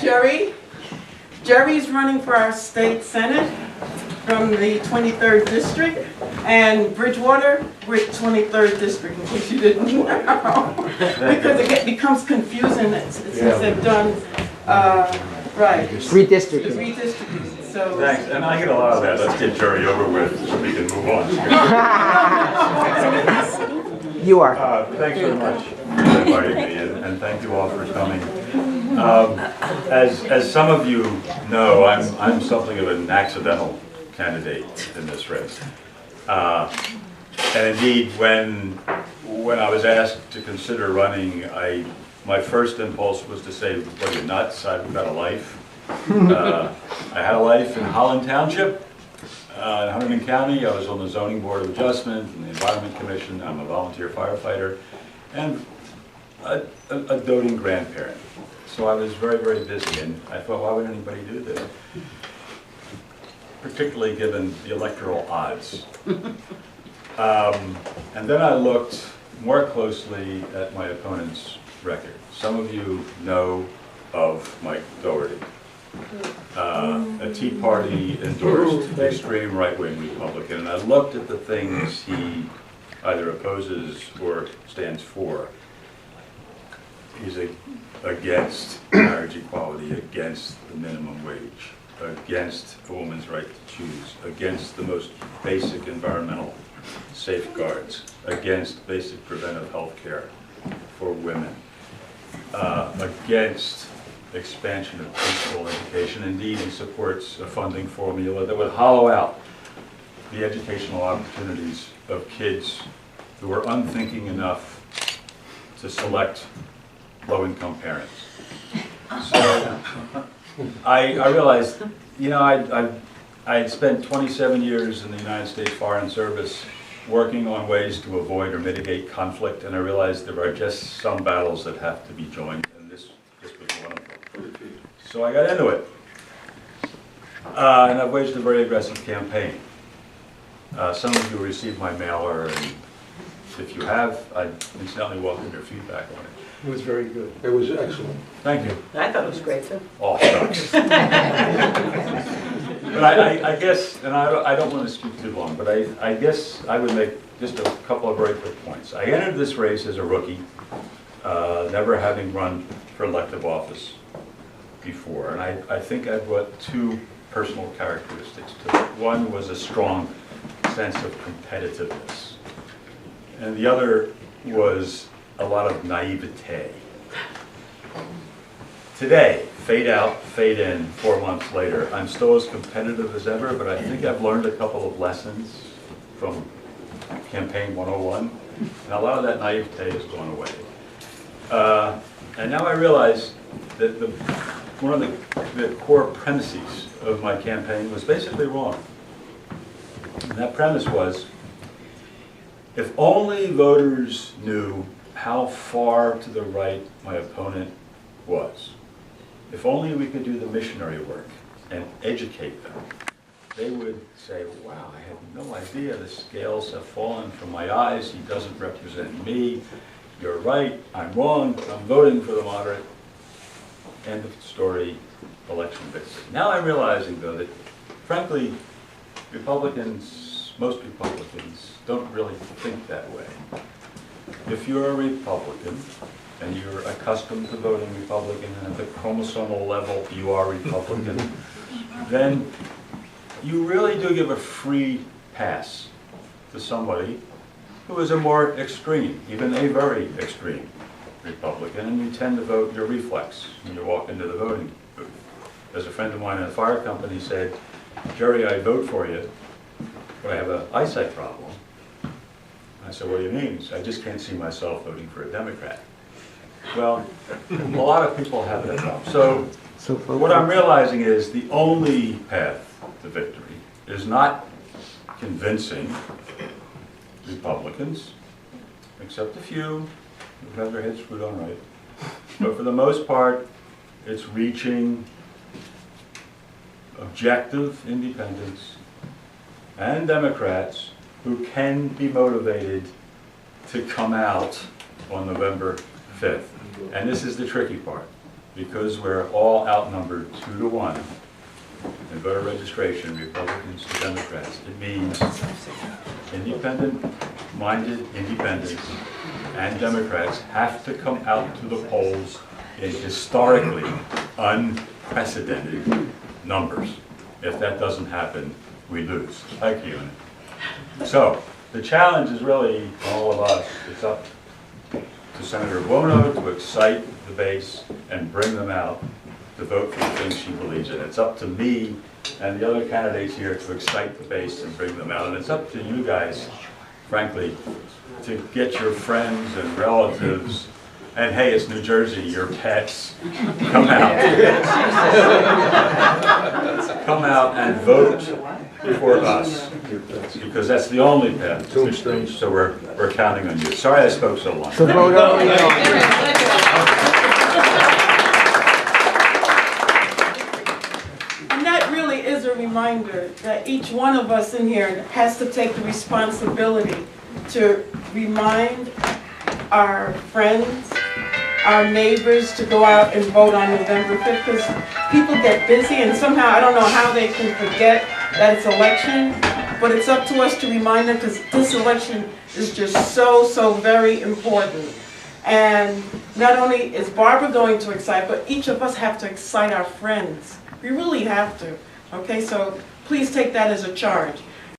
Jerry's running for our state senate from the 23rd district, and Bridgewater, we're 23rd district, in case you didn't know. Because it becomes confusing since they've done, right. Redistricting. Redistricting, so. Thanks, and I get a lot of that. Let's get Jerry over with so we can move on. You are. Thanks very much for inviting me, and thank you all for coming. As some of you know, I'm something of an accidental candidate in this race. And indeed, when I was asked to consider running, my first impulse was to say, "What are you, nuts? I've got a life." I had a life in Holland Township, in Hunterdon County. I was on the Zoning Board of Adjustment and the Environment Commission. I'm a volunteer firefighter and a doting grandparent. So I was very, very busy, and I thought, why would anybody do this? Particularly given the electoral odds. And then I looked more closely at my opponent's record. Some of you know of Mike Doherty, a Tea Party endorsed extreme right-wing Republican, and I looked at the things he either opposes or stands for. He's against marriage equality, against the minimum wage, against a woman's right to choose, against the most basic environmental safeguards, against basic preventive health care for women, against expansion of preschool education. Indeed, he supports a funding formula that would hollow out the educational opportunities of kids who are unthinking enough to select low-income parents. So I realized, you know, I had spent 27 years in the United States Foreign Service working on ways to avoid or mitigate conflict, and I realized there are just some battles that have to be joined, and this was one of them. So I got into it. And I've waged a very aggressive campaign. Some of you received my mailer, and if you have, I incidentally welcome your feedback on it. It was very good. It was excellent. Thank you. I thought it was great too. Oh, shucks. But I guess, and I don't want to speak too long, but I guess I would make just a couple of very quick points. I entered this race as a rookie, never having run for elective office before, and I think I brought two personal characteristics to it. One was a strong sense of competitiveness, and the other was a lot of naivete. Today, fade out, fade in, 4 months later, I'm still as competitive as ever, but I think I've learned a couple of lessons from Campaign 101, and a lot of that naivete has gone away. And now I realize that one of the core premises of my campaign was basically wrong. And that premise was, if only voters knew how far to the right my opponent was, if only we could do the missionary work and educate them, they would say, wow, I had no idea the scales have fallen from my eyes, he doesn't represent me, you're right, I'm wrong, I'm voting for the moderate. End of story, election victory. Now I'm realizing, though, that frankly, most Republicans don't really think that way. If you're a Republican, and you're accustomed to voting Republican, and at the chromosomal level you are Republican, then you really do give a free pass to somebody who is a more extreme, even a very extreme Republican, and you tend to vote your reflex when you walk into the voting booth. As a friend of mine in a fire company said, Jerry, I vote for you, but I have an eyesight problem. I said, what do you mean? He said, I just can't see myself voting for a Democrat. Well, a lot of people have that problem. So what I'm realizing is the only path to victory is not convincing Republicans, except a few who have their heads screwed on right. But for the most part, it's reaching objective independents and Democrats who can be motivated to come out on November 5th. And this is the tricky part. because we're all outnumbered 2-1 in voter registration, Republicans to Democrats, it means independent-minded independents and Democrats have to come out to the polls in historically unprecedented numbers. If that doesn't happen, we lose. Thank you. So the challenge is really all of us. It's up to Senator Buono to excite the base and bring them out to vote for the things she believes in. It's up to me and the other candidates here to excite the base and bring them out. And it's up to you guys, frankly, to get your friends and relatives, and hey, it's New Jersey, your pets, come out. Come out and vote for us, because that's the only path to victory. So we're counting on you. Sorry I spoke so long. So vote early on. And that really is a reminder that each one of us in here has to take the responsibility to remind our friends, our neighbors to go out and vote on November 5th, because people get busy and somehow, I don't know how they can forget that it's election, but it's up to us to remind them, because this election is just so very important. And not only is Barbara going to excite, but each of us have to excite our friends. We really have to. Okay, so please take that as a charge.